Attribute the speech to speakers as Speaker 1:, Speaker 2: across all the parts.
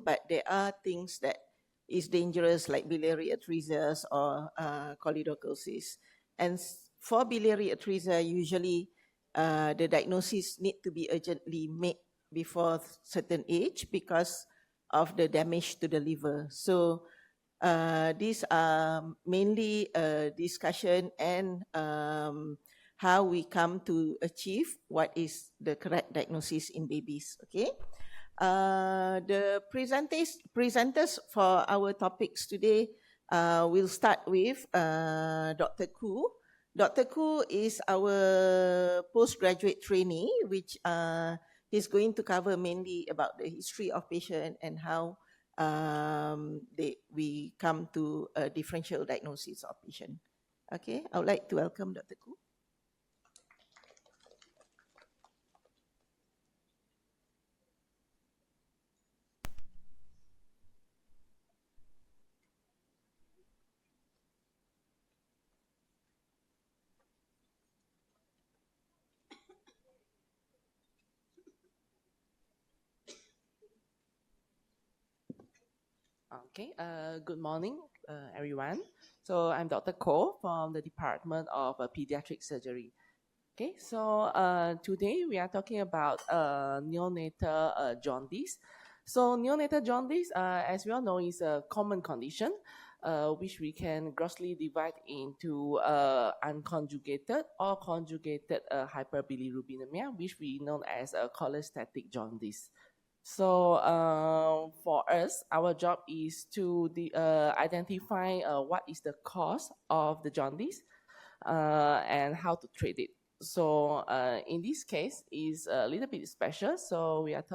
Speaker 1: but there are things that is dangerous like biliary atresia or choledochosis. And for biliary atresia, usually the diagnosis need to be urgently made before certain age because of the damage to the liver. So these are mainly a discussion and how we come to achieve what is the correct diagnosis in babies, okay? The presenters for our topics today, we'll start with Dr. Koo. Dr. Koo is our postgraduate trainee, which is going to cover mainly about the history of patient and how we come to a differential diagnosis of patient. Okay, I would like to welcome Dr. Koo.
Speaker 2: Okay, good morning, everyone. So I'm Dr. Ko from the Department of Pediatric Surgery. Okay, so today we are talking about neonatal jaundice. So neonatal jaundice, as we all know, is a common condition which we can grossly divide into unconjugated or conjugated hyperbilirubinemia, which we know as cholestatic jaundice. So for us, our job is to identify what is the cause of the jaundice and how to treat it. So in this case, is a little bit special. So we are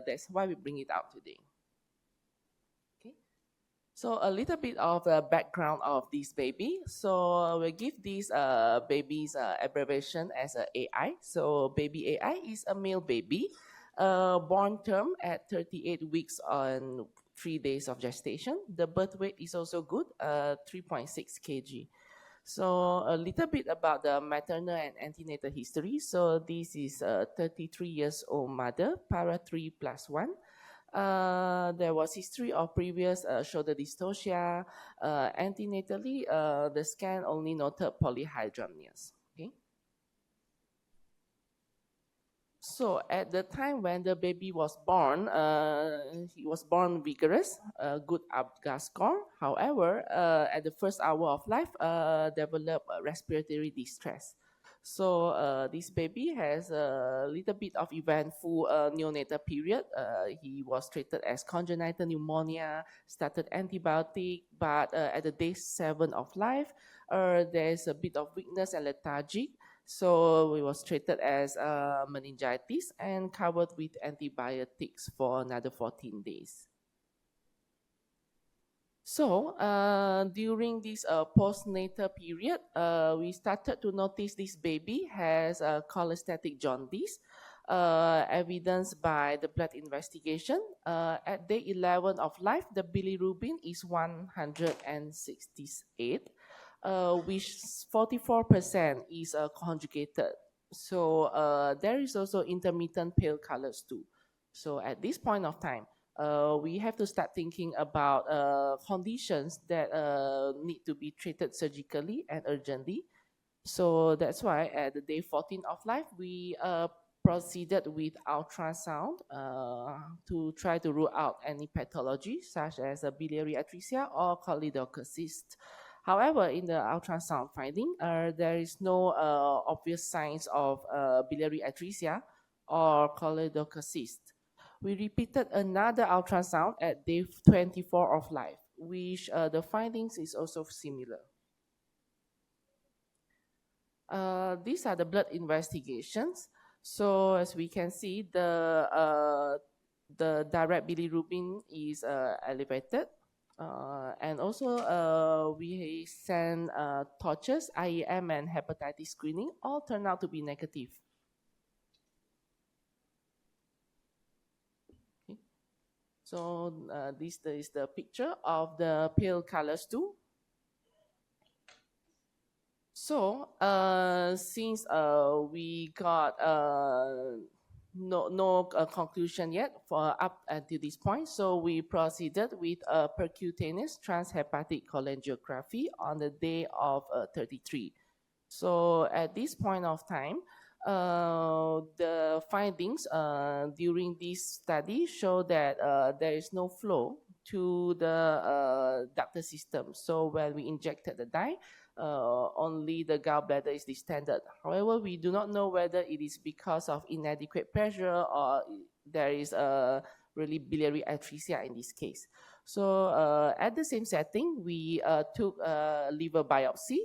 Speaker 2: that's why we bring it out today. Okay. So a little bit of the background of this baby. So we give these babies abbreviation as a AI. So baby AI is a male baby. Born term at 38 weeks on 3 days of gestation. The birth weight is also good, 3.6 kg. So a little bit about the maternal and antenatal history. So this is a 33 years old mother, para 3 plus 1. There was history of previous shoulder dystocia. Antenatally, the scan only noted polyhydramnios. Okay. So at the time when the baby was born, he was born vigorous, good ABGA score. However, at the first hour of life, developed respiratory distress. So this baby has a little bit of eventful neonatal period. He was treated as congenital pneumonia, started antibiotic, but at the day 7 of life, there's a bit of weakness and lethargic. So we was treated as meningitis and covered with antibiotics for another 14 days. So during this postnatal period, we started to notice this baby has cholestatic jaundice, evidenced by the blood investigation. At day 11 of life, the bilirubin is 168. Which 44% is conjugated. So there is also intermittent pale colors too. So at this point of time, we have to start thinking about conditions that need to be treated surgically and urgently. So that's why at the day 14 of life, we proceeded with ultrasound to try to rule out any pathology such as a biliary atresia or choledochosis. However, in the ultrasound finding, there is no obvious signs of biliary atresia or choledochosis. We repeated another ultrasound at day 24 of life, which the findings is also similar. These are the blood investigations. So as we can see, the direct bilirubin is elevated. And also we send torches, IEM and hepatitis screening, all turn out to be negative. Okay. So this is the picture of the pale colors too. So since we got no conclusion yet for up until this point. So we proceeded with a percutaneous transhepatic cholangiography on the day of 33. So at this point of time, the findings during this study show that there is no flow to the ductal system. So when we injected the dye, only the gallbladder is distended. However, we do not know whether it is because of inadequate pressure or there is a really biliary atresia in this case. So at the same setting, we took a liver biopsy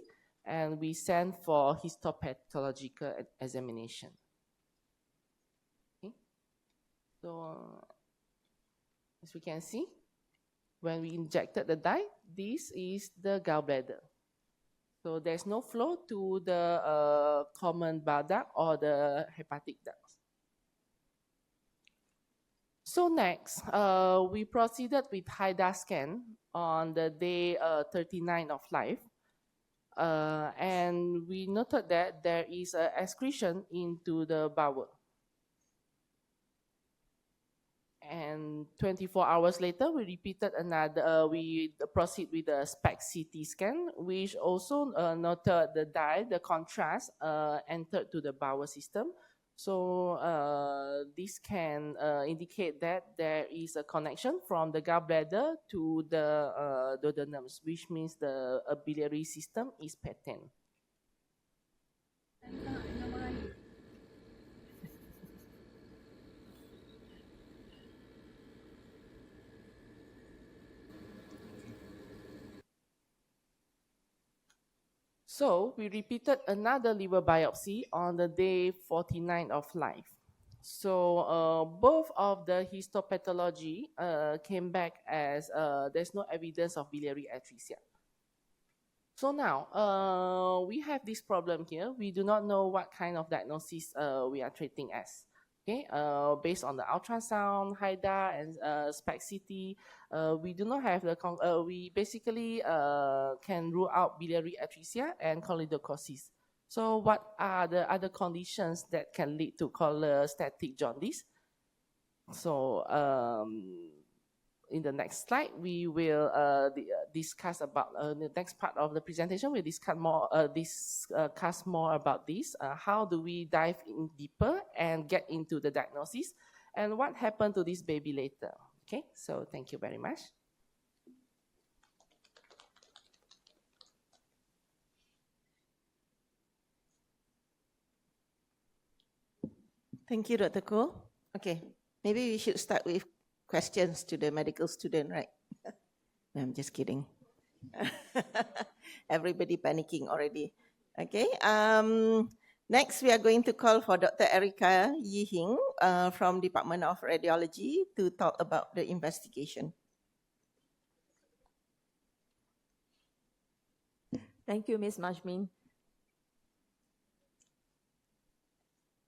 Speaker 2: and we sent for histopathological examination. Okay. So as we can see, when we injected the dye, this is the gallbladder. So there's no flow to the common bile duct or the hepatic ducts. So next, we proceeded with HIDA scan on the day 39 of life. And we noted that there is an excretion into the bowel. And 24 hours later, we repeated another, we proceed with the SPECT CT scan, which also noted the dye, the contrast entered to the bowel system. So this can indicate that there is a connection from the gallbladder to the duodenums, which means the biliary system is patent. So we repeated another liver biopsy on the day 49 of life. So both of the histopathology came back as there's no evidence of biliary atresia. So now we have this problem here. We do not know what kind of diagnosis we are treating as. Okay, based on the ultrasound, HIDA, and SPECT CT, we do not have the, we basically can rule out biliary atresia and cholelithiasis. So what are the other conditions that can lead to cholestatic jaundice? So in the next slide, we will discuss about the next part of the presentation. We'll discuss more about this. How do we dive in deeper and get into the diagnosis, and what happened to this baby later? Okay, so thank you very much.
Speaker 1: Thank you, Dr. Ko. Okay, maybe we should start with questions to the medical student, right? I'm just kidding. Everybody panicking already. Okay. Next, we are going to call for Dr. Erica Hing from Department of Radiology to talk about the investigation.
Speaker 3: Thank you, Ms. Marjmin.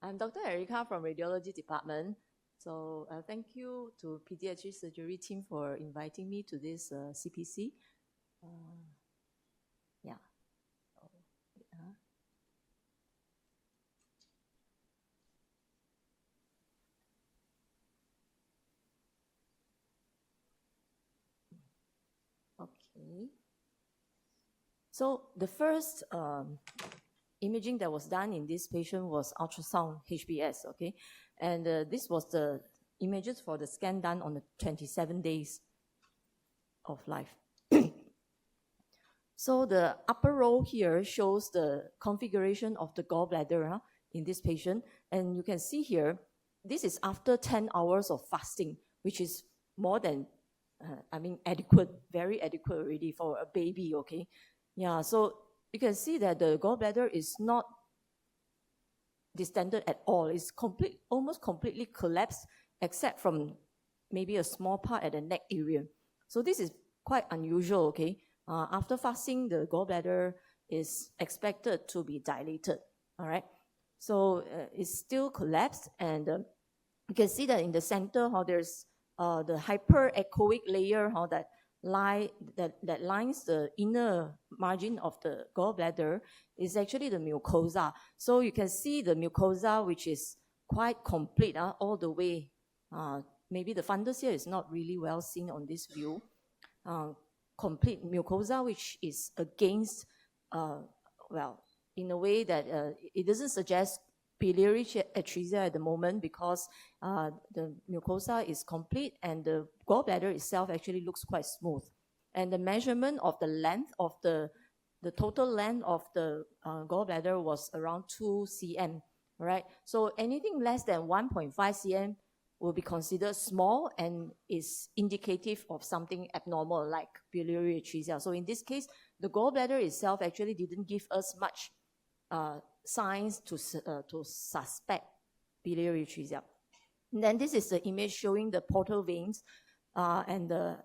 Speaker 3: I'm Dr. Erica from Radiology Department. So thank you to Pediatric Surgery team for inviting me to this CPC. Yeah. Okay. So the first imaging that was done in this patient was ultrasound HBS, okay? And this was the images for the scan done on the 27 days of life. So the upper row here shows the configuration of the gallbladder in this patient. And you can see here, this is after 10 hours of fasting, which is more than, adequate, very adequate already for a baby, okay? Yeah, so you can see that the gallbladder is not distended at all. It's almost completely collapsed, except from maybe a small part at the neck area. So this is quite unusual, okay? After fasting, the gallbladder is expected to be dilated, all right? So it's still collapsed, and you can see that in the center how there's the hyperechoic layer how that lines the inner margin of the gallbladder is actually the mucosa. So you can see the mucosa, which is quite complete all the way. Maybe the fundus here is not really well seen on this view. Complete mucosa, which is against, well, in a way that it doesn't suggest biliary atresia at the moment, because the mucosa is complete and the gallbladder itself actually looks quite smooth. And the measurement of the length of the total length of the gallbladder was around 2 cm, right? So anything less than 1.5 cm will be considered small and is indicative of something abnormal like biliary atresia. So in this case, the gallbladder itself actually didn't give us much signs to suspect biliary atresia. And then this is the image showing the portal veins, and the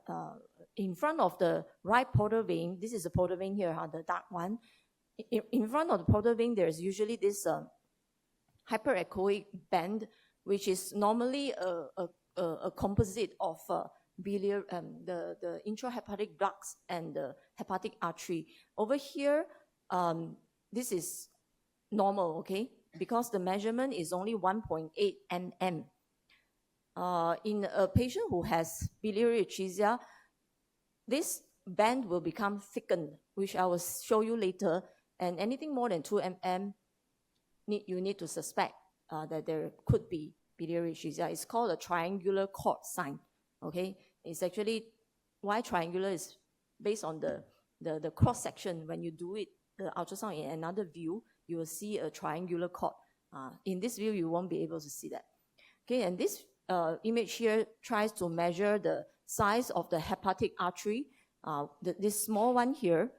Speaker 3: in front of the right portal vein, this is the portal vein here, the dark one. In front of the portal vein, there's usually this hyperechoic band, which is normally a composite of the intrahepatic ducts and the hepatic artery. Over here, this is normal, okay? Because the measurement is only 1.8 mm. In a patient who has biliary atresia, this band will become thickened, which I will show you later. And anything more than 2 mm, you need to suspect that there could be biliary atresia. It's called a triangular cord sign, okay? It's actually, why triangular is based on the cross-section. When you do it, the ultrasound in another view, you will see a triangular cord. In this view, you won't be able to see that. Okay, and this image here tries to measure the size of the hepatic artery, this small one here,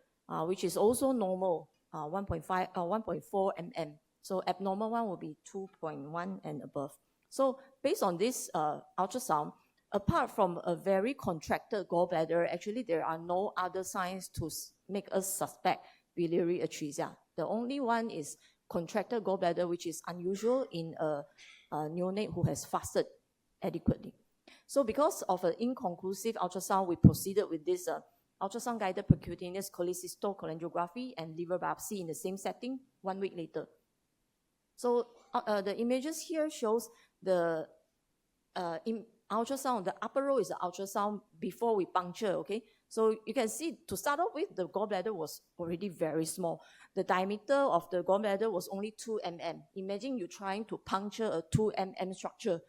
Speaker 3: which is also normal, 1.4 mm. So abnormal one will be 2.1 and above. So based on this ultrasound, apart from a very contracted gallbladder, actually there are no other signs to make us suspect biliary atresia. The only one is contracted gallbladder, which is unusual in a neonate who has fasted adequately. So because of an inconclusive ultrasound, we proceeded with this ultrasound-guided percutaneous cholecystolcholangiography and liver biopsy in the same setting 1 week later. So the images here shows the ultrasound. The upper row is the ultrasound before we puncture, okay? So you can see, to start off with, the gallbladder was already very small. The diameter of the gallbladder was only 2 mm. Imagine you trying to puncture a 2 mm structure.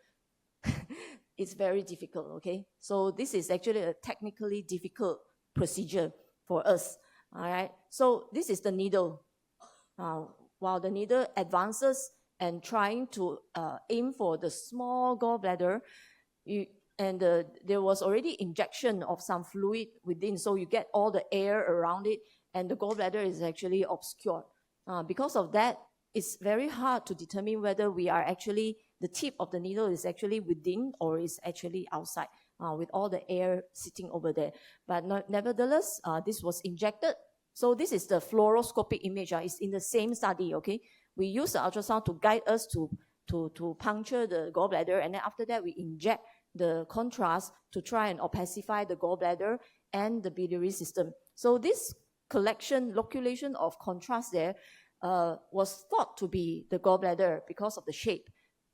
Speaker 3: It's very difficult, okay? So this is actually a technically difficult procedure for us, all right? So this is the needle. While the needle advances and trying to aim for the small gallbladder, there was already injection of some fluid within, so you get all the air around it, and the gallbladder is actually obscured. Because of that, it's very hard to determine whether we are actually, the tip of the needle is actually within or is actually outside, with all the air sitting over there. But nevertheless, this was injected. So this is the fluoroscopic image. It's in the same study, okay? We use the ultrasound to guide us to puncture the gallbladder, and then after that, we inject the contrast to try and opacify the gallbladder and the biliary system. So this loculation of contrast there was thought to be the gallbladder because of the shape.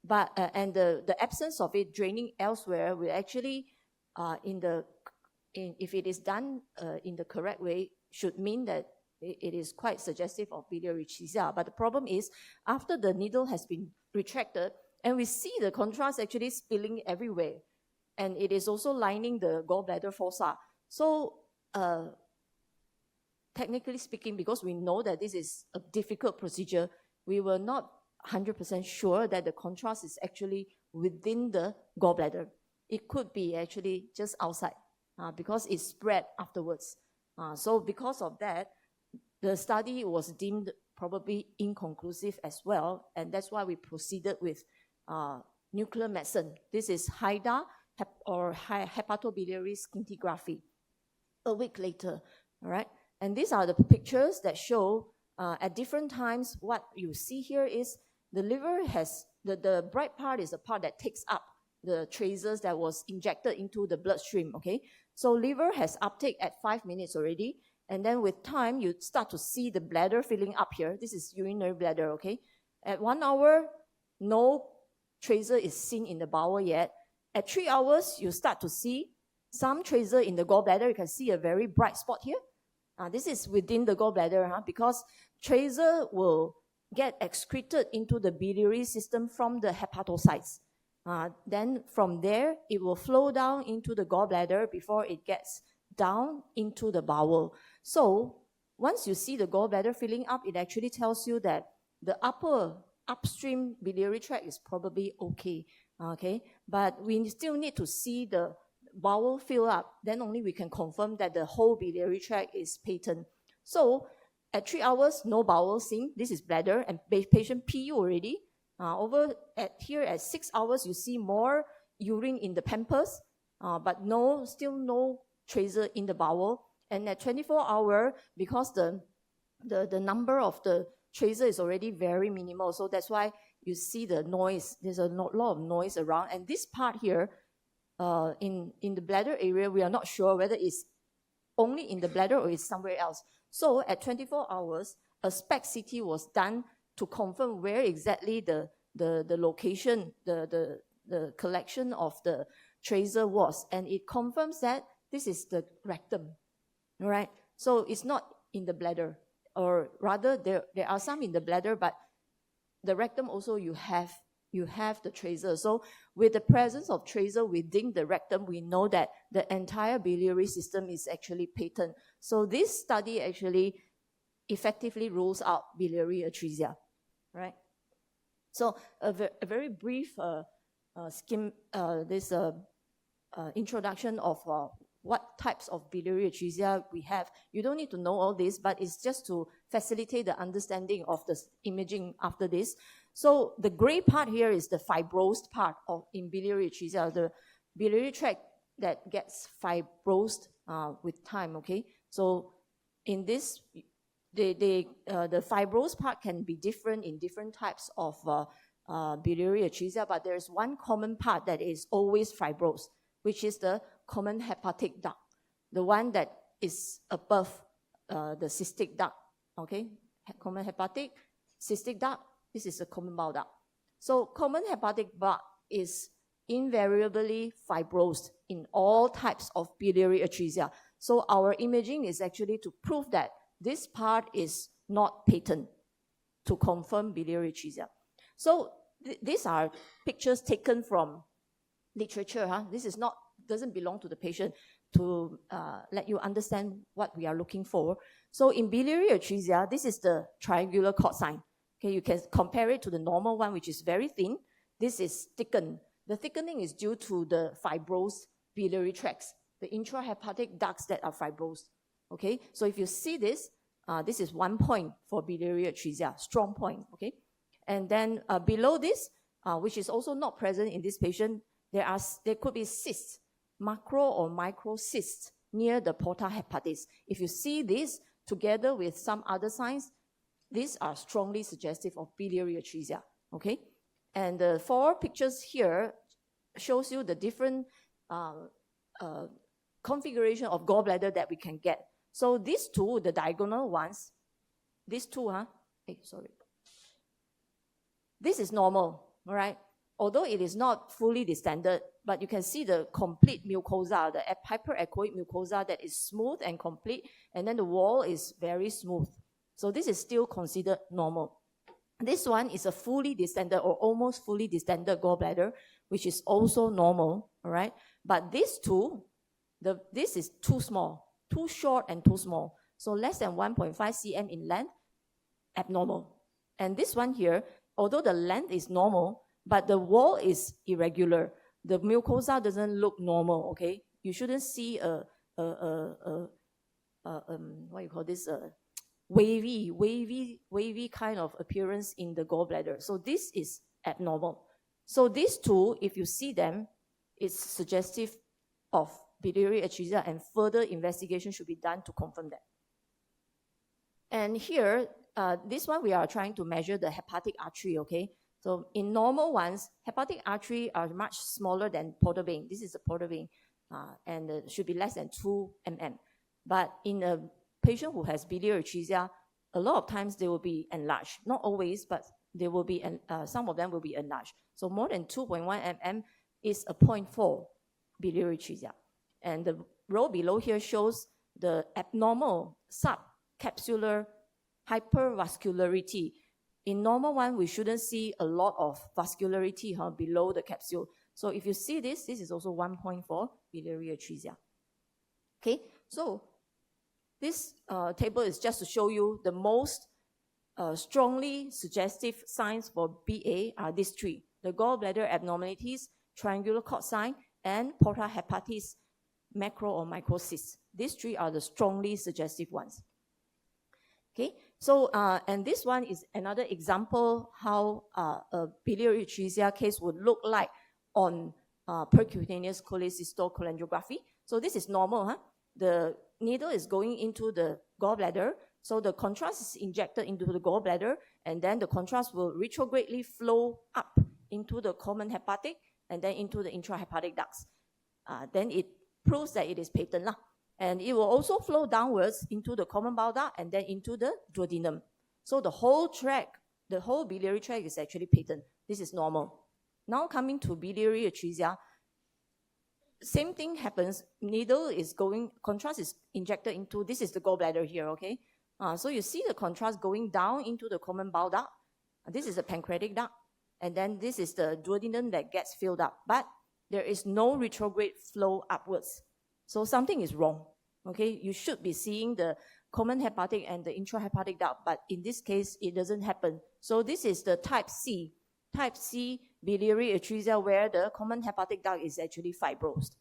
Speaker 3: But and the absence of it draining elsewhere will actually, if it is done in the correct way, should mean that it is quite suggestive of biliary atresia. But the problem is, after the needle has been retracted, and we see the contrast actually spilling everywhere, and it is also lining the gallbladder fossa. So technically speaking, because we know that this is a difficult procedure, we were not 100% sure that the contrast is actually within the gallbladder. It could be actually just outside because it spread afterwards. So because of that, the study was deemed probably inconclusive as well, and that's why we proceeded with nuclear medicine. This is HIDA, or hepatobiliary scintigraphy, a week later, all right? And these are the pictures that show at different times. What you see here is the liver has, the bright part is the part that takes up the tracers that was injected into the bloodstream, okay? So liver has uptake at 5 minutes already, and then with time, you start to see the bladder filling up here. This is urinary bladder, okay? At 1 hour, no tracer is seen in the bowel yet. At 3 hours, you start to see some tracer in the gallbladder. You can see a very bright spot here. This is within the gallbladder, because tracer will get excreted into the biliary system from the hepatocytes. Then from there, it will flow down into the gallbladder before it gets down into the bowel. So once you see the gallbladder filling up, it actually tells you that the upstream biliary tract is probably okay. But we still need to see the bowel fill up, then only we can confirm that the whole biliary tract is patent. So at 3 hours, no bowel seen. This is bladder, and patient PU already. Over here at 6 hours, you see more urine in the pampers, but still no tracer in the bowel. And at 24 hours, because the number of the tracer is already very minimal, so that's why you see the noise. There's a lot of noise around, and this part here, in the bladder area, we are not sure whether it's only in the bladder or it's somewhere else. So at 24 hours, a SPECT CT was done to confirm where exactly the location, the collection of the tracer was. And it confirms that this is the rectum, all right? So it's not in the bladder, or rather there are some in the bladder, but the rectum also you have the tracer. So with the presence of tracer within the rectum, we know that the entire biliary system is actually patent. So this study actually effectively rules out biliary atresia, right? So a very brief introduction of what types of biliary atresia we have. You don't need to know all this, but it's just to facilitate the understanding of the imaging after this. So the gray part here is the fibrosed part in biliary atresia, the biliary tract that gets fibrosed with time, okay? So in this, the fibrosed part can be different in different types of biliary atresia, but there's one common part that is always fibrosed, which is the common hepatic duct, the one that is above the cystic duct, okay? Common hepatic, cystic duct, this is a common bile duct. So common hepatic duct is invariably fibrosed in all types of biliary atresia. So our imaging is actually to prove that this part is not patent, to confirm biliary atresia. So these are pictures taken from literature. This is doesn't belong to the patient, to let you understand what we are looking for. So in biliary atresia, this is the triangular cord sign. Okay, you can compare it to the normal one, which is very thin. This is thickened. The thickening is due to the fibrosed biliary tracts, the intrahepatic ducts that are fibrosed. Okay, so if you see this, this is 1 point for biliary atresia, strong point. Okay, and then below this, which is also not present in this patient, there could be cysts, macro or micro cysts near the porta hepatis. If you see this together with some other signs, these are strongly suggestive of biliary atresia, okay? And the 4 pictures here shows you the different configuration of gallbladder that we can get. So these 2, the diagonal ones, these 2, this is normal, all right? Although it is not fully distended, but you can see the complete mucosa, the hyperechoic mucosa that is smooth and complete, and then the wall is very smooth. So this is still considered normal. This one is a fully distended or almost fully distended gallbladder, which is also normal, all right? But these 2, this is too small, too short and too small. So less than 1.5 cm in length, abnormal. And this one here, although the length is normal, but the wall is irregular. The mucosa doesn't look normal, okay? You shouldn't see what you call this, wavy kind of appearance in the gallbladder. So this is abnormal. So these 2, if you see them, it's suggestive of biliary atresia, and further investigation should be done to confirm that. And here, this one we are trying to measure the hepatic artery, okay? So in normal ones, hepatic artery are much smaller than portal vein. This is a portal vein, and it should be less than 2 mm. But in a patient who has biliary atresia, a lot of times they will be enlarged. Not always, but there will be, some of them will be enlarged. So more than 2.1 mm is a 0.4 biliary atresia. And the row below here shows the abnormal subcapsular hypervascularity. In normal one, we shouldn't see a lot of vascularity below the capsule. So if you see this is also 1.4 biliary atresia. Okay, so this table is just to show you the most strongly suggestive signs for BA are these three: the gallbladder abnormalities, triangular cord sign, and portal hepatis, macro or microcyst. These three are the strongly suggestive ones. Okay, so and this one is another example how a biliary atresia case would look like on percutaneous cholecystolcholangiography. So this is normal, huh? The needle is going into the gallbladder, so the contrast is injected into the gallbladder, and then the contrast will retrogradely flow up into the common hepatic and then into the intrahepatic ducts. Then it proves that it is patent. And it will also flow downwards into the common bile duct and then into the duodenum. So the whole tract, the whole biliary tract is actually patent. This is normal. Now coming to biliary atresia, same thing happens. Needle is going, contrast is injected into, this is the gallbladder here, okay? So you see the contrast going down into the common bile duct. This is the pancreatic duct. And then this is the duodenum that gets filled up. But there is no retrograde flow upwards. So something is wrong, okay? You should be seeing the common hepatic and the intrahepatic duct, but in this case, it doesn't happen. So this is the type C biliary atresia where the common hepatic duct is actually fibrosed,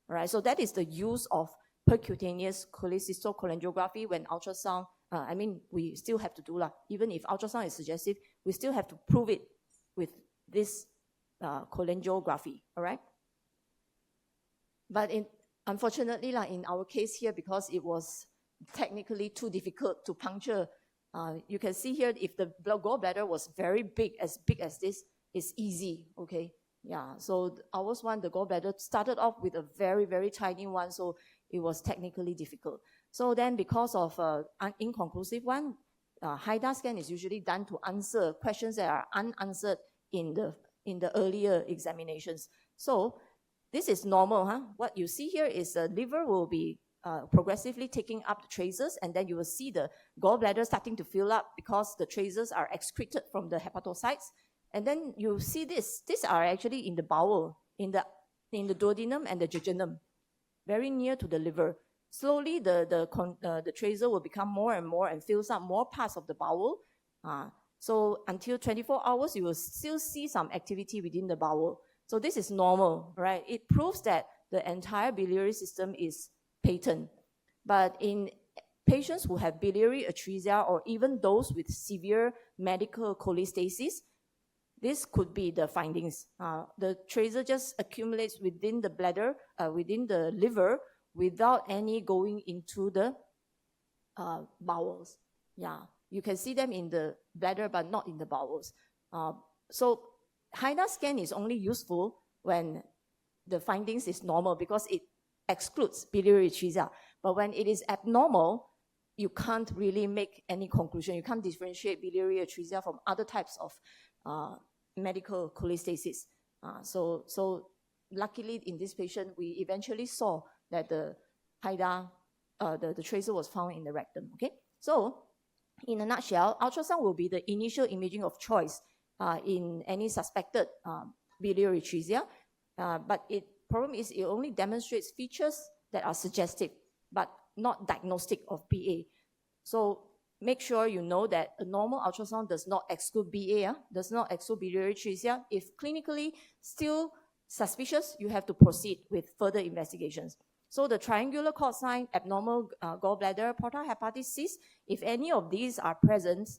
Speaker 3: right? So that is the use of percutaneous cholecystolcholangiography when ultrasound, we still have to do even if ultrasound is suggestive, we still have to prove it with this cholangiography, all right? But unfortunately, in our case here, because it was technically too difficult to puncture, you can see here if the gallbladder was very big as this, it's easy, okay? Yeah, so ours one, the gallbladder started off with a very, very tiny one, so it was technically difficult. So then because of an inconclusive one, HIDA scan is usually done to answer questions that are unanswered in the earlier examinations. So this is normal, huh? What you see here is the liver will be progressively taking up the traces, and then you will see the gallbladder starting to fill up because the traces are excreted from the hepatocytes. And then you see this. These are actually in the bowel, in the duodenum and the jejunum, very near to the liver. Slowly, the tracer will become more and more and fills up more parts of the bowel. So until 24 hours, you will still see some activity within the bowel. So this is normal, right? It proves that the entire biliary system is patent. But in patients who have biliary atresia or even those with severe medical cholestasis, this could be the findings. The tracer just accumulates within the bladder, within the liver, without any going into the bowels. Yeah, you can see them in the bladder, but not in the bowels. So HIDA scan is only useful when the findings is normal because it excludes biliary atresia. But when it is abnormal, you can't really make any conclusion. You can't differentiate biliary atresia from other types of medical cholestasis. So luckily in this patient, we eventually saw that the HIDA, the tracer was found in the rectum, okay? So in a nutshell, ultrasound will be the initial imaging of choice in any suspected biliary atresia, but problem is it only demonstrates features that are suggestive, but not diagnostic of BA. So make sure you know that a normal ultrasound does not exclude BA, does not exclude biliary atresia. If clinically still suspicious, you have to proceed with further investigations. So the triangular cord sign, abnormal gallbladder, portal hepatitis, if any of these are present,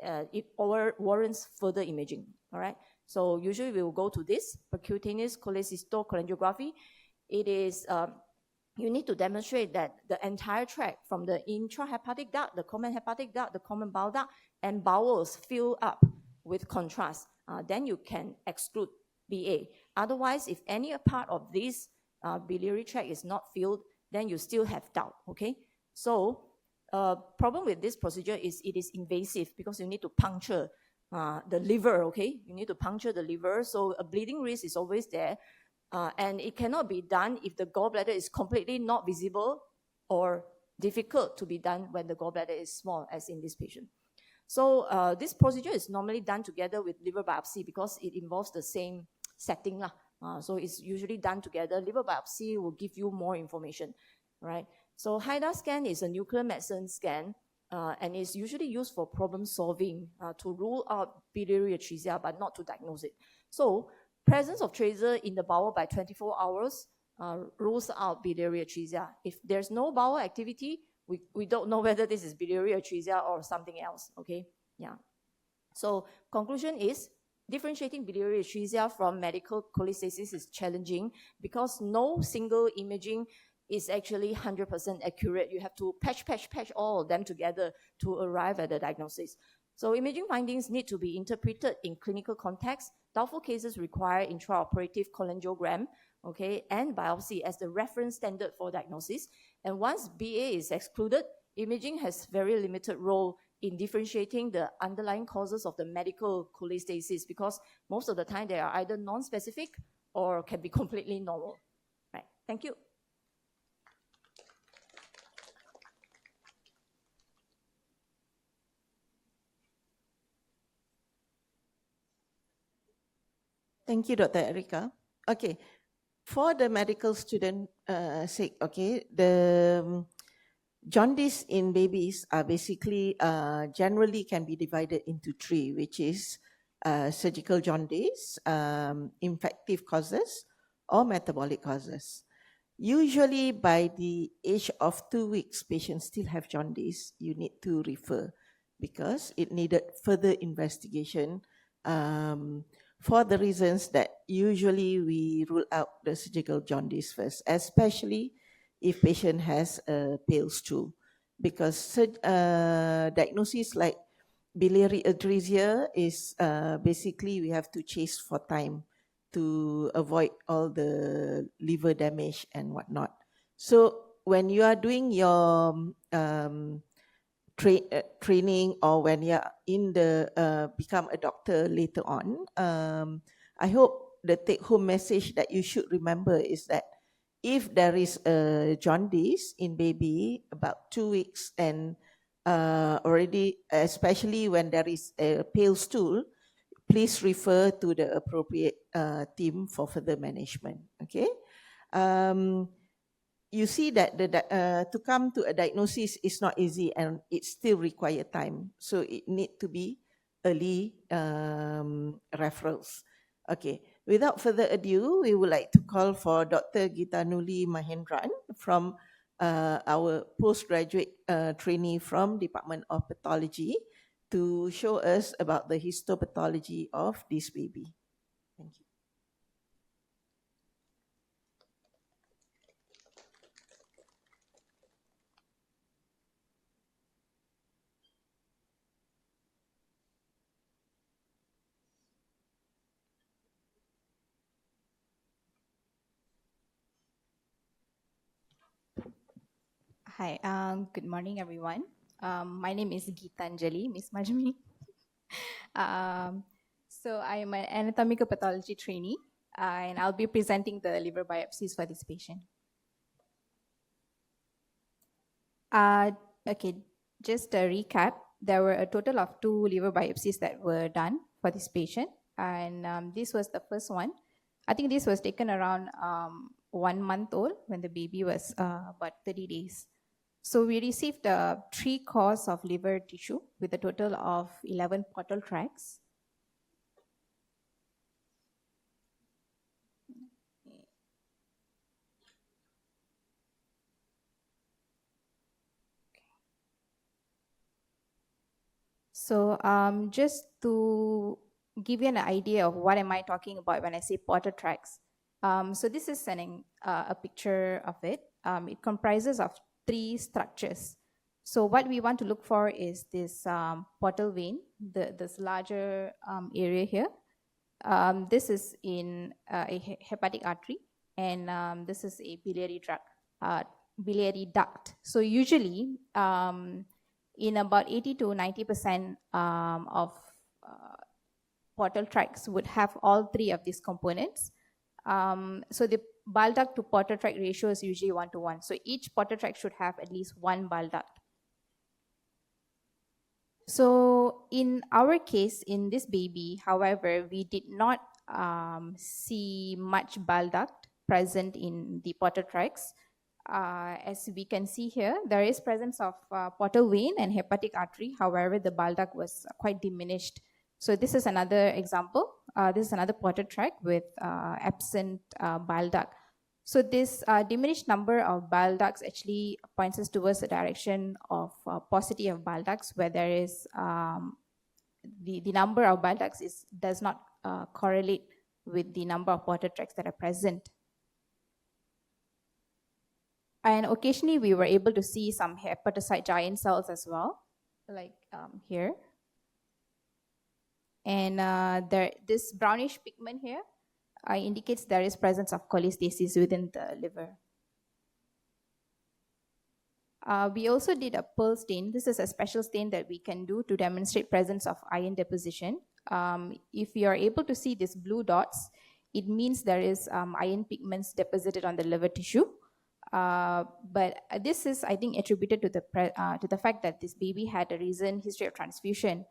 Speaker 3: it warrants further imaging, all right? So usually we will go to this, percutaneous cholecystolcholangiography. It is, you need to demonstrate that the entire tract from the intrahepatic duct, the common hepatic duct, the common bile duct, and bowels fill up with contrast. Then you can exclude BA. Otherwise, if any part of this biliary tract is not filled, then you still have doubt, okay? So problem with this procedure is it is invasive because you need to puncture. the liver, okay? You need to puncture the liver, so a bleeding risk is always there. And it cannot be done if the gallbladder is completely not visible or difficult to be done when the gallbladder is small, as in this patient. So this procedure is normally done together with liver biopsy because it involves the same setting. So it's usually done together. Liver biopsy will give you more information, right? So HIDA scan is a nuclear medicine scan, and is usually used for problem solving to rule out biliary atresia, but not to diagnose it. So presence of tracer in the bowel by 24 hours rules out biliary atresia. If there's no bowel activity, we don't know whether this is biliary atresia or something else, okay? Yeah. So conclusion is, differentiating biliary atresia from medical cholestasis is challenging because no single imaging is actually 100% accurate. You have to patch all of them together to arrive at the diagnosis. So imaging findings need to be interpreted in clinical context. Doubtful cases require intraoperative cholangiogram, okay, and biopsy as the reference standard for diagnosis. And once BA is excluded, imaging has very limited role in differentiating the underlying causes of the medical cholestasis because most of the time they are either non-specific or can be completely normal. Right, thank you.
Speaker 1: Thank you, Dr. Erika. Okay, for the medical student sake, okay, the jaundice in babies are basically generally can be divided into three, which is surgical jaundice, infective causes, or metabolic causes. Usually by the age of 2 weeks, patients still have jaundice. You need to refer because it needed further investigation for the reasons that usually we rule out the surgical jaundice first, especially if patient has a pale stool, because diagnosis like biliary atresia is basically we have to chase for time to avoid all the liver damage and whatnot. So when you are doing your training or when you're in the become a doctor later on, I hope the take-home message that you should remember is that if there is a jaundice in baby about 2 weeks and already, especially when there is a pale stool, please refer to the appropriate team for further management. Okay. You see that to come to a diagnosis is not easy and it still requires time. So it need to be early referrals. Okay, without further ado, we would like to call for Dr. Geethanjali Mahendran from our postgraduate trainee from Department of Pathology to show us about the histopathology of this baby. Thank you.
Speaker 4: Hi, good morning, everyone. My name is Geethanjali, Miss Marjmin. So I am an anatomical pathology trainee, and I'll be presenting the liver biopsies for this patient. Okay, just a recap. There were a total of 2 liver biopsies that were done for this patient, and this was the first one. I think this was taken around 1 month old when the baby was about 30 days. So we received 3 cores of liver tissue with a total of 11 portal tracts. So just to give you an idea of what am I talking about when I say portal tracts. So this is a picture of it. It comprises of 3 structures. So what we want to look for is this portal vein, this larger area here. This is in a hepatic artery, and this is a biliary duct. So usually, in about 80 to 90% of portal tracts would have all three of these components. So the bile duct to portal tract ratio is usually 1:1. So each portal tract should have at least one bile duct. So in our case, in this baby, however, we did not see much bile duct present in the portal tracts. As we can see here, there is presence of portal vein and hepatic artery. However, the bile duct was quite diminished. So this is another example. This is another portal tract with absent bile duct. So this diminished number of bile ducts actually points us towards the direction of paucity of bile ducts, where there is the number of bile ducts does not correlate with the number of portal tracts that are present. And occasionally we were able to see some hepatocyte giant cells as well, like here. And this brownish pigment here indicates there is presence of cholestasis within the liver. We also did a pearl stain. This is a special stain that we can do to demonstrate presence of iron deposition. If you are able to see these blue dots, it means there is iron pigments deposited on the liver tissue. But this is, I think, attributed to the fact that this baby had a recent history of transfusion.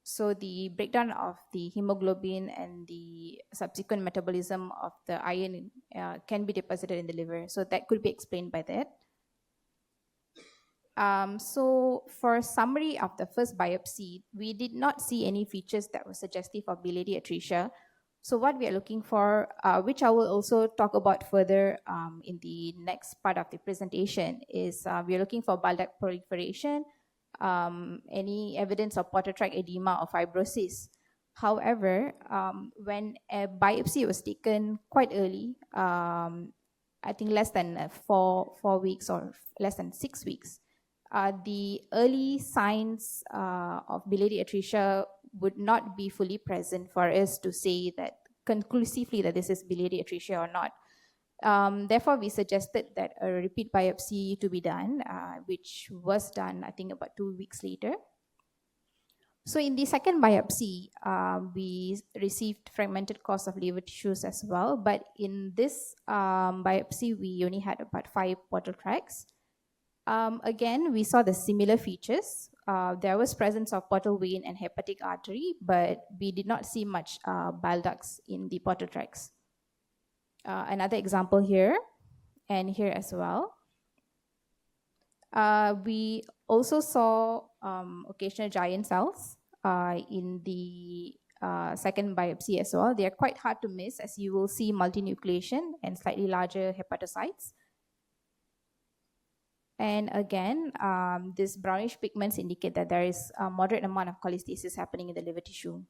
Speaker 4: So the breakdown of the hemoglobin and the subsequent metabolism of the iron can be deposited in the liver. So that could be explained by that. So for a summary of the first biopsy, we did not see any features that were suggestive of biliary atresia. So what we are looking for, which I will also talk about further in the next part of the presentation, is we are looking for bile duct proliferation, any evidence of portal tract edema or fibrosis. However, when a biopsy was taken quite early, I think less than 4 weeks or less than 6 weeks, the early signs of biliary atresia would not be fully present for us to say that conclusively that this is biliary atresia or not. Therefore, we suggested that a repeat biopsy to be done, which was done, I think, about 2 weeks later. So in the second biopsy, we received fragmented course of liver tissues as well. But in this biopsy, we only had about 5 portal tracts. Again, we saw the similar features. There was presence of portal vein and hepatic artery, but we did not see much bile ducts in the portal tracts. Another example here and here as well. We also saw occasional giant cells in the second biopsy as well. They are quite hard to miss, as you will see multinucleation and slightly larger hepatocytes. And again, these brownish pigments indicate that there is a moderate amount of cholestasis happening in the liver tissue.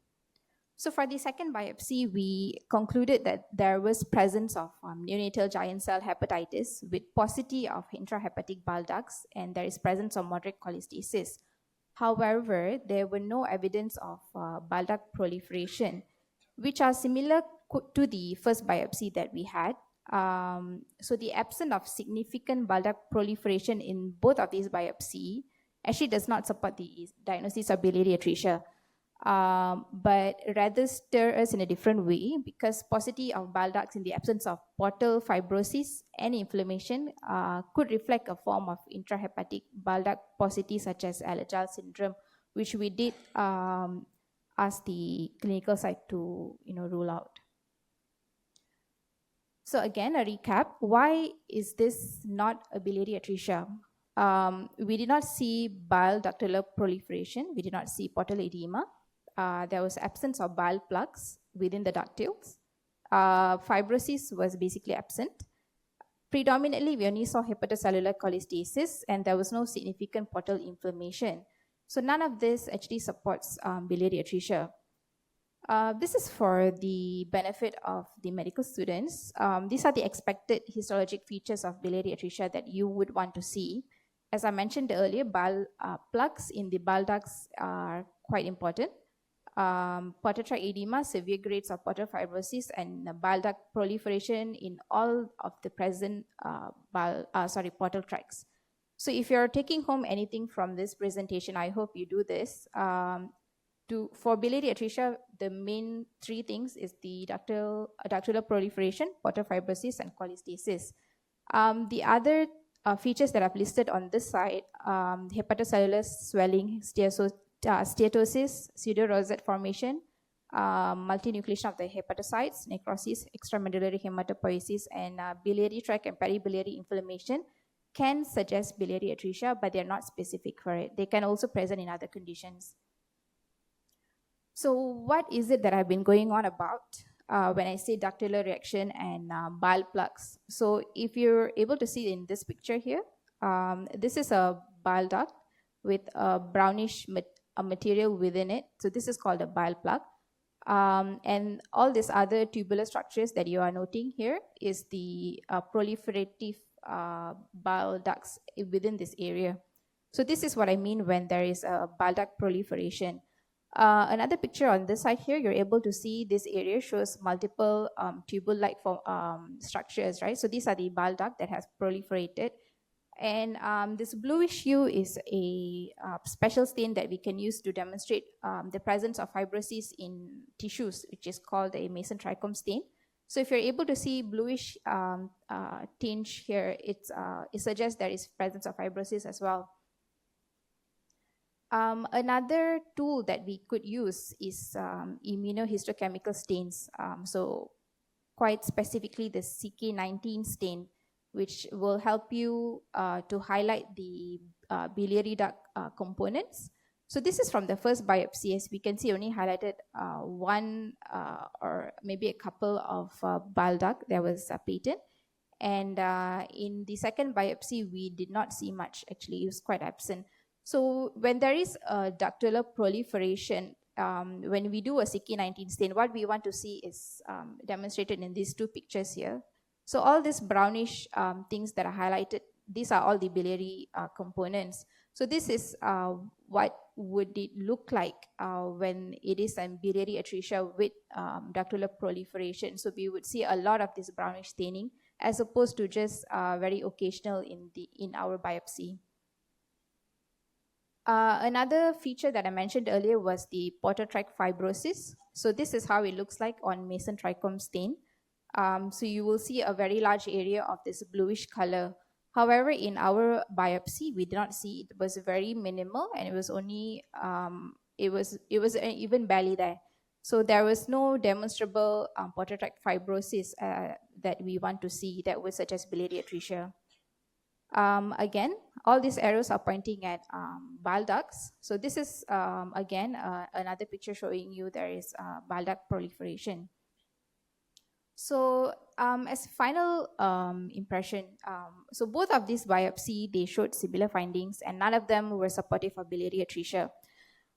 Speaker 4: So for the second biopsy, we concluded that there was presence of neonatal giant cell hepatitis with paucity of intrahepatic bile ducts, and there is presence of moderate cholestasis. However, there were no evidence of bile duct proliferation, which are similar to the first biopsy that we had. So the absence of significant bile duct proliferation in both of these biopsies actually does not support the diagnosis of biliary atresia. But rather stir us in a different way, because paucity of bile ducts in the absence of portal fibrosis and inflammation could reflect a form of intrahepatic bile duct paucity such as Alagille syndrome, which we did ask the clinical site to rule out. So again, a recap, why is this not a biliary atresia? We did not see bile ductular proliferation, we did not see portal edema. There was absence of bile plugs within the ductules. Fibrosis was basically absent. Predominantly, we only saw hepatocellular cholestasis, and there was no significant portal inflammation. So none of this actually supports biliary atresia. This is for the benefit of the medical students. These are the expected histologic features of biliary atresia that you would want to see. As I mentioned earlier, bile plugs in the bile ducts are quite important. Portal tract edema, severe grades of portal fibrosis, and bile duct proliferation in all of the present portal tracts. So if you're taking home anything from this presentation, I hope you do this. for biliary atresia, the main three things is the ductular proliferation, portal fibrosis, and cholestasis. The other features that I've listed on this side, hepatocellular swelling, steatosis, pseudorosette formation, multinucleation of the hepatocytes, necrosis, extramedullary hematopoiesis, and biliary tract and peribiliary inflammation can suggest biliary atresia, but they're not specific for it. They can also present in other conditions. So what is it that I've been going on about when I say ductular reaction and bile plugs? So if you're able to see in this picture here, this is a bile duct with a brownish material within it. So this is called a bile plug. And all these other tubular structures that you are noting here is the proliferative bile ducts within this area. So this is what I mean when there is a bile duct proliferation. Another picture on this side here, you're able to see this area shows multiple tubule-like structures, right? So these are the bile duct that has proliferated. And this bluish hue is a special stain that we can use to demonstrate the presence of fibrosis in tissues, which is called a Mason trichome stain. So if you're able to see bluish tinge here, it suggests there is presence of fibrosis as well. Another tool that we could use is immunohistochemical stains. So quite specifically the CK19 stain, which will help you to highlight the biliary duct components. So this is from the first biopsy. As we can see, only highlighted one or maybe a couple of bile duct that was patent. And in the second biopsy, we did not see much, actually. It was quite absent. So when there is a ductular proliferation, when we do a CK19 stain, what we want to see is demonstrated in these two pictures here. So all these brownish things that are highlighted, these are all the biliary components. So this is what would it look like when it is a biliary atresia with ductular proliferation. So we would see a lot of this brownish staining as opposed to just very occasional in our biopsy. Another feature that I mentioned earlier was the portal tract fibrosis. So this is how it looks like on Mason trichome stain. So you will see a very large area of this bluish color. However, in our biopsy, we did not see it. It was very minimal, and it was only it was even barely there. So there was no demonstrable portal tract fibrosis that we want to see that would suggest biliary atresia. Again, all these arrows are pointing at bile ducts. So this is again another picture showing you there is bile duct proliferation. So as final impression, so both of these biopsy, they showed similar findings and none of them were supportive of biliary atresia.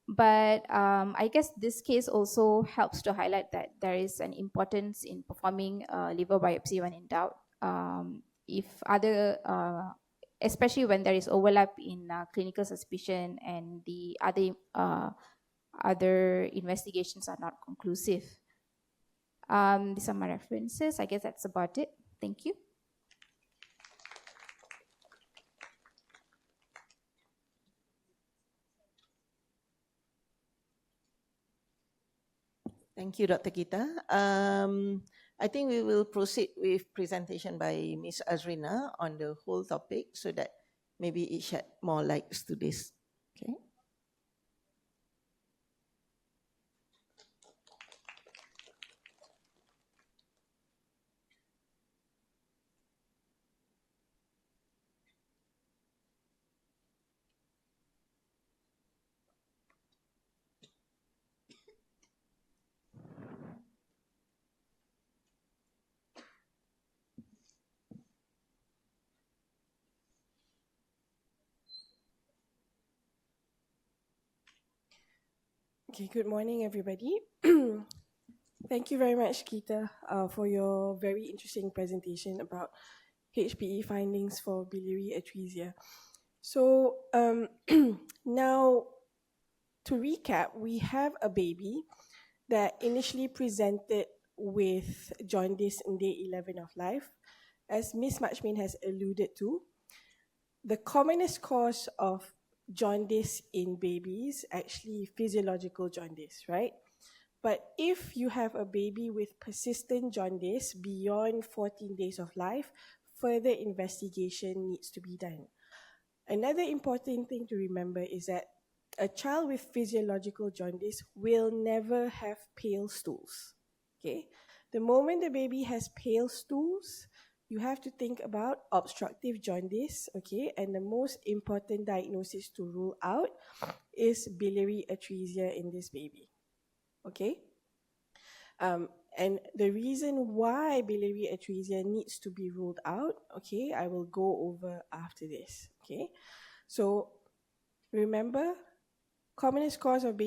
Speaker 4: But I guess this case also helps to highlight that there is an importance in performing liver biopsy when in doubt. If other, especially when there is overlap in clinical suspicion and the other investigations are not conclusive. These are my references. I guess that's about it. Thank you.
Speaker 1: Thank you, Dr. Geetha. I think we will proceed with presentation by Ms. Azrina on the whole topic so that maybe it shed more light to this. Okay.
Speaker 5: Okay, good morning, everybody. Thank you very much, Geetha, for your very interesting presentation about HPE findings for biliary atresia. So now, to recap, we have a baby that initially presented with jaundice in day 11 of life. As Ms. Marjmin has alluded to, the commonest cause of jaundice in babies actually physiological jaundice, right? But if you have a baby with persistent jaundice beyond 14 days of life, further investigation needs to be done. Another important thing to remember is that a child with physiological jaundice will never have pale stools. Okay? The moment the baby has pale stools, you have to think about obstructive jaundice, okay? And the most important diagnosis to rule out is biliary atresia in this baby, okay? And the reason why biliary atresia needs to be ruled out, okay, I will go over after this, okay? So remember, commonest cause of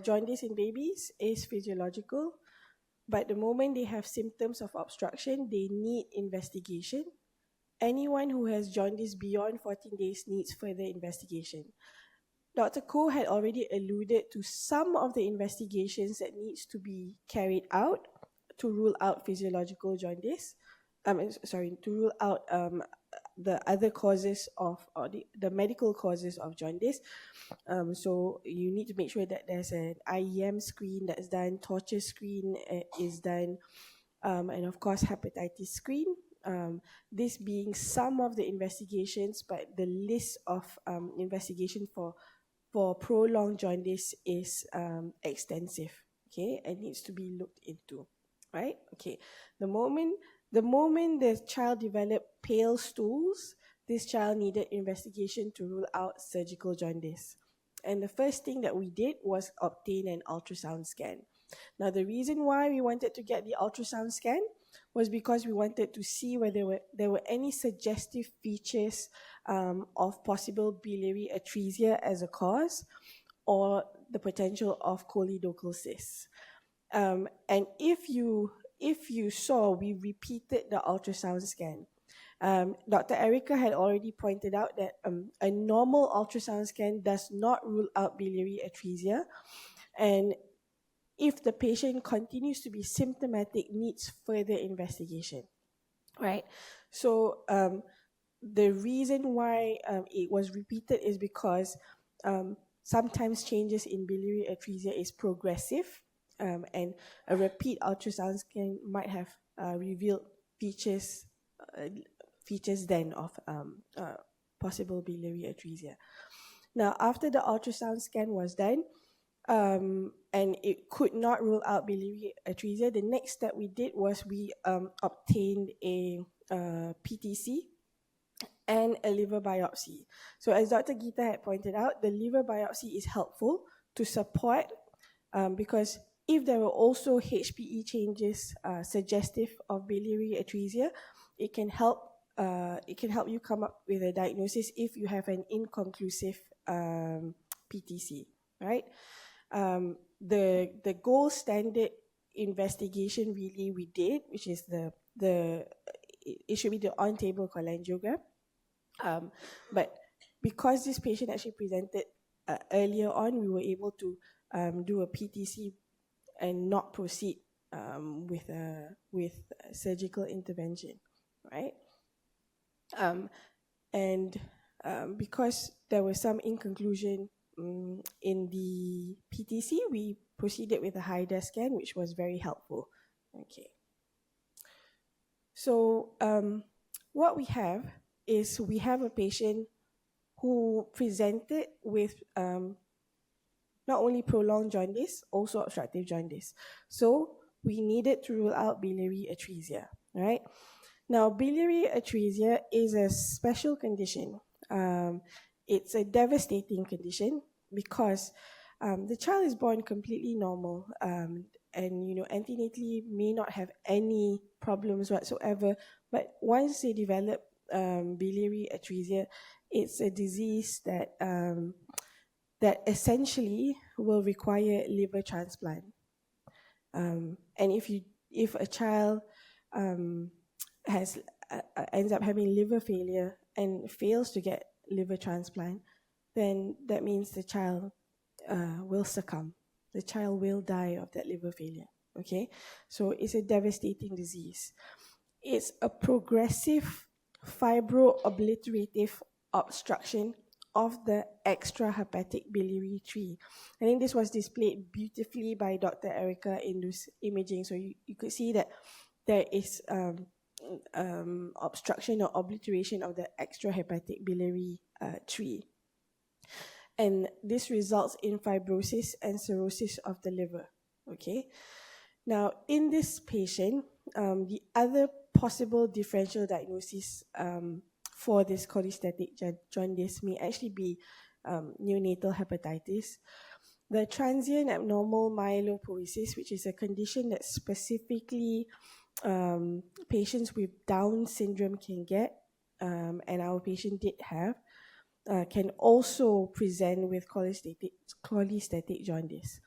Speaker 5: jaundice in babies is physiological, but the moment they have symptoms of obstruction, they need investigation. Anyone who has jaundice beyond 14 days needs further investigation. Dr. Koh had already alluded to some of the investigations that needs to be carried out to rule out physiological jaundice. To rule out the other causes of, or the medical causes of jaundice. So you need to make sure that there's an IEM screen that's done, torture screen is done, and of course hepatitis screen. This being some of the investigations, but the list of investigation for prolonged jaundice is extensive, okay, and needs to be looked into, right? Okay, the moment the child developed pale stools, this child needed investigation to rule out surgical jaundice. And the first thing that we did was obtain an ultrasound scan. Now, the reason why we wanted to get the ultrasound scan was because we wanted to see whether there were any suggestive features of possible biliary atresia as a cause, or the potential of choledochal cysts. And if you saw, we repeated the ultrasound scan. Dr. Erica had already pointed out that a normal ultrasound scan does not rule out biliary atresia, and if the patient continues to be symptomatic, needs further investigation, right? So the reason why it was repeated is because sometimes changes in biliary atresia is progressive, and a repeat ultrasound scan might have revealed features then of possible biliary atresia. Now, after the ultrasound scan was done, and it could not rule out biliary atresia, the next step we did was we obtained a PTC and a liver biopsy. So as Dr. Geeta had pointed out, the liver biopsy is helpful to support, because if there were also HPE changes suggestive of biliary atresia, it can help you come up with a diagnosis if you have an inconclusive PTC, right? The gold standard investigation really we did, which is it should be the on-table cholangiogram. But because this patient actually presented earlier on, we were able to do a PTC and not proceed with surgical intervention, right? And because there was some inconclusion in the PTC, we proceeded with a high-def scan, which was very helpful. Okay. So what we have is we have a patient who presented with not only prolonged jaundice, also obstructive jaundice. So we needed to rule out biliary atresia, right? Now, biliary atresia is a special condition. It's a devastating condition because the child is born completely normal, and antenatally may not have any problems whatsoever. But once they develop biliary atresia, it's a disease that that essentially will require liver transplant. And if a child ends up having liver failure and fails to get liver transplant, then that means the child will succumb. The child will die of that liver failure. Okay, so it's a devastating disease. It's a progressive fibro-obliterative obstruction of the extrahepatic biliary tree. I think this was displayed beautifully by Dr. Erica in this imaging. So you could see that there is obstruction or obliteration of the extrahepatic biliary tree. And this results in fibrosis and cirrhosis of the liver, okay? Now, in this patient, the other possible differential diagnosis for this cholestatic jaundice may actually be neonatal hepatitis. The transient abnormal myelopoiesis, which is a condition that specifically patients with Down syndrome can get, and our patient did have, can also present with cholestatic jaundice.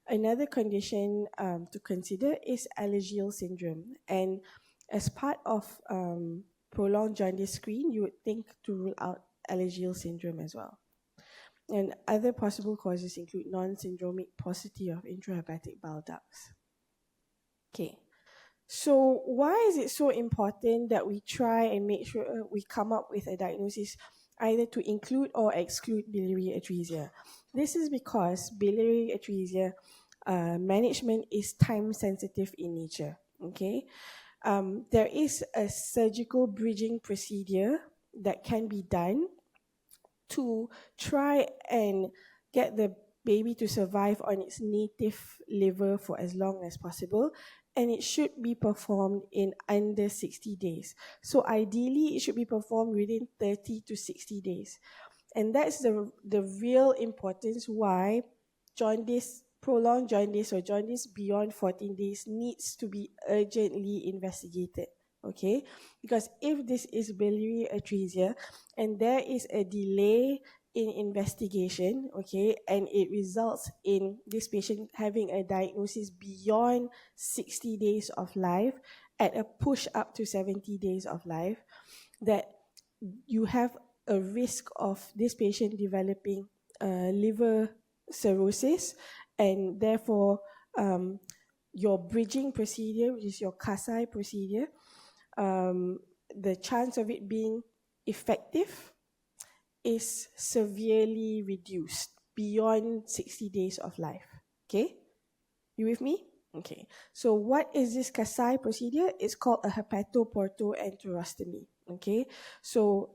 Speaker 5: Another condition to consider is Alagille syndrome. And as part of prolonged jaundice screen, you would think to rule out Alagille syndrome as well. And other possible causes include non-syndromic paucity of intrahepatic bile ducts. Okay. So why is it so important that we try and make sure we come up with a diagnosis either to include or exclude biliary atresia? This is because biliary atresia management is time sensitive in nature, okay? There is a surgical bridging procedure that can be done to try and get the baby to survive on its native liver for as long as possible, and it should be performed in under 60 days. So ideally, it should be performed within 30 to 60 days. And that's the real importance why jaundice, prolonged jaundice or jaundice beyond 14 days needs to be urgently investigated, okay? Because if this is biliary atresia and there is a delay in investigation, okay, and it results in this patient having a diagnosis beyond 60 days of life, at a push up to 70 days of life, that you have a risk of this patient developing liver cirrhosis, and therefore your bridging procedure, which is your Kasai procedure, the chance of it being effective is severely reduced beyond 60 days of life. Okay? You with me? Okay. So what is this Kasai procedure? It's called a hepatoportoenterostomy. Okay? So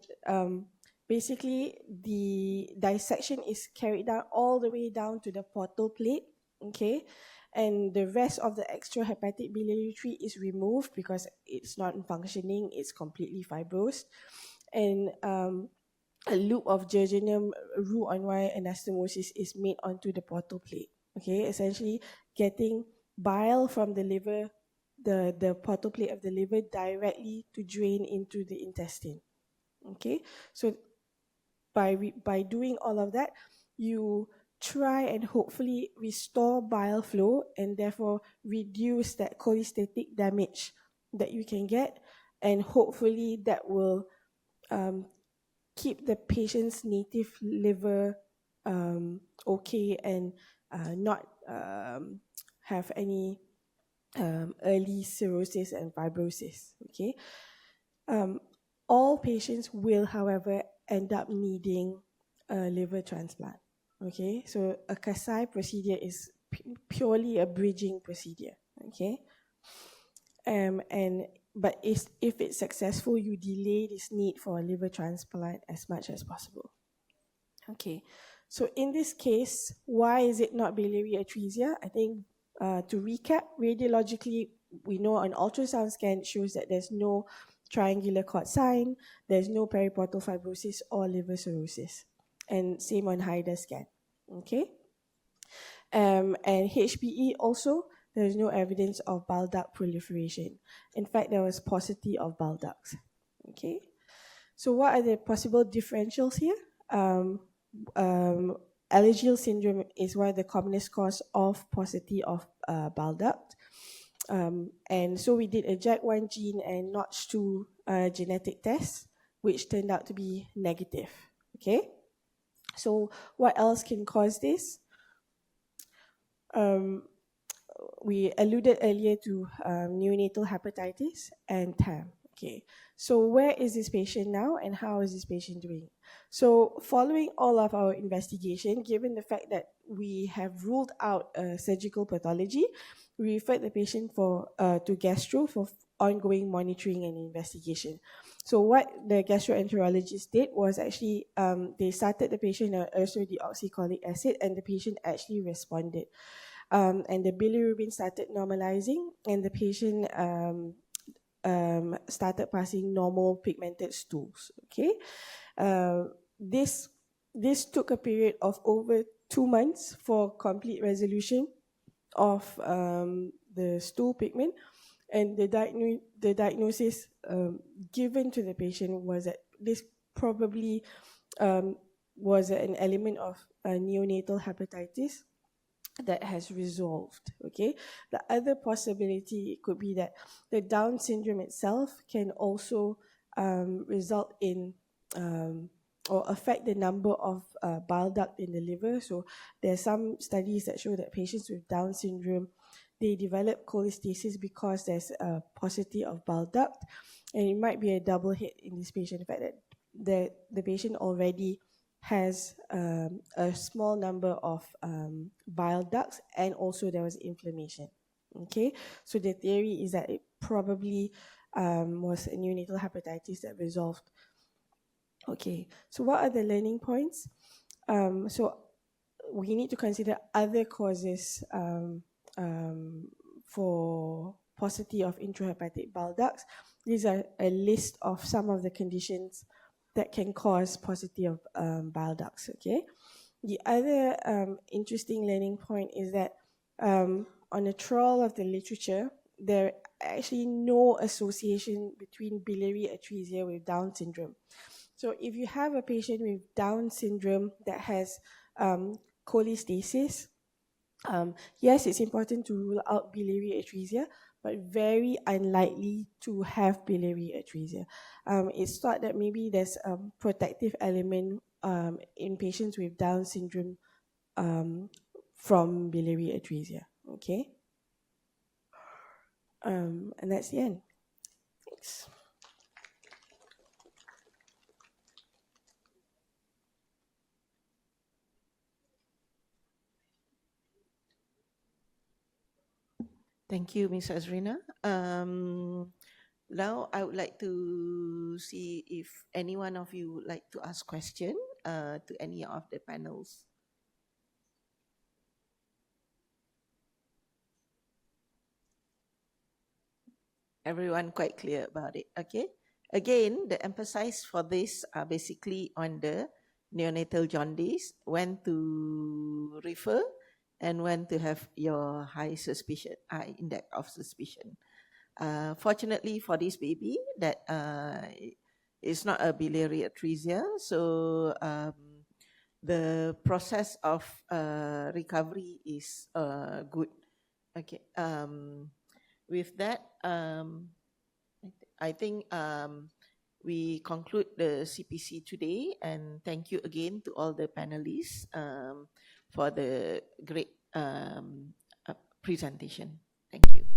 Speaker 5: basically the dissection is carried down all the way down to the portal plate. Okay? And the rest of the extrahepatic biliary tree is removed because it's not functioning, it's completely fibrosed. And a loop of jejunum Roux-en-Y anastomosis is made onto the portal plate. Okay, essentially getting bile from the liver, the portal plate of the liver directly to drain into the intestine. Okay, so by doing all of that, you try and hopefully restore bile flow and therefore reduce that cholestatic damage that you can get, and hopefully that will keep the patient's native liver okay and not have any early cirrhosis and fibrosis, okay? All patients will, however, end up needing a liver transplant, okay? So a Kasai procedure is purely a bridging procedure, okay? But if it's successful, you delay this need for a liver transplant as much as possible. Okay, so in this case, why is it not biliary atresia? I think to recap, radiologically, we know an ultrasound scan shows that there's no triangular cord sign, there's no periportal fibrosis or liver cirrhosis, and same on HIDA scan. Okay, and HPE also, there's no evidence of bile duct proliferation. In fact, there was paucity of bile ducts. Okay, so what are the possible differentials here? Alagille syndrome is one of the commonest cause of paucity of bile duct. And so we did a JAK1 gene and NOTCH2 genetic test, which turned out to be negative. Okay, so what else can cause this? We alluded earlier to neonatal hepatitis and TAM. Okay, so where is this patient now and how is this patient doing? So following all of our investigation, given the fact that we have ruled out surgical pathology, we referred the patient to gastro for ongoing monitoring and investigation. So what the gastroenterologist did was actually they started the patient on ursodeoxycholic acid and the patient actually responded. And the bilirubin started normalizing and the patient started passing normal pigmented stools. Okay, this took a period of over 2 months for complete resolution of the stool pigment, and the diagnosis given to the patient was that this probably was an element of neonatal hepatitis that has resolved. Okay, the other possibility could be that the Down syndrome itself can also result in or affect the number of bile duct in the liver. So there are some studies that show that patients with Down syndrome, they develop cholestasis because there's a paucity of bile duct, and it might be a double hit in this patient. The fact that the patient already has a small number of bile ducts, and also there was inflammation. Okay, so the theory is that it probably was a neonatal hepatitis that resolved. Okay, so what are the learning points? So we need to consider other causes for paucity of intrahepatic bile ducts. These are a list of some of the conditions that can cause paucity of bile ducts. Okay, the other interesting learning point is that on a trawl of the literature, there actually no association between biliary atresia with Down syndrome. So if you have a patient with Down syndrome that has cholestasis, yes, it's important to rule out biliary atresia, but very unlikely to have biliary atresia. It's thought that maybe there's a protective element in patients with Down syndrome from biliary atresia. Okay, and that's the end. Thanks.
Speaker 1: Thank you, Ms. Azrina. Now I would like to see if any one of you would like to ask question to any of the panels. Everyone quite clear about it, okay? Again, the emphasis for this are basically on the neonatal jaundice, when to refer and when to have your high index of suspicion. Fortunately for this baby, that it's not a biliary atresia, so the process of recovery is good. Okay. With that, I think we conclude the CPC today, and thank you again to all the panelists for the great presentation. Thank you.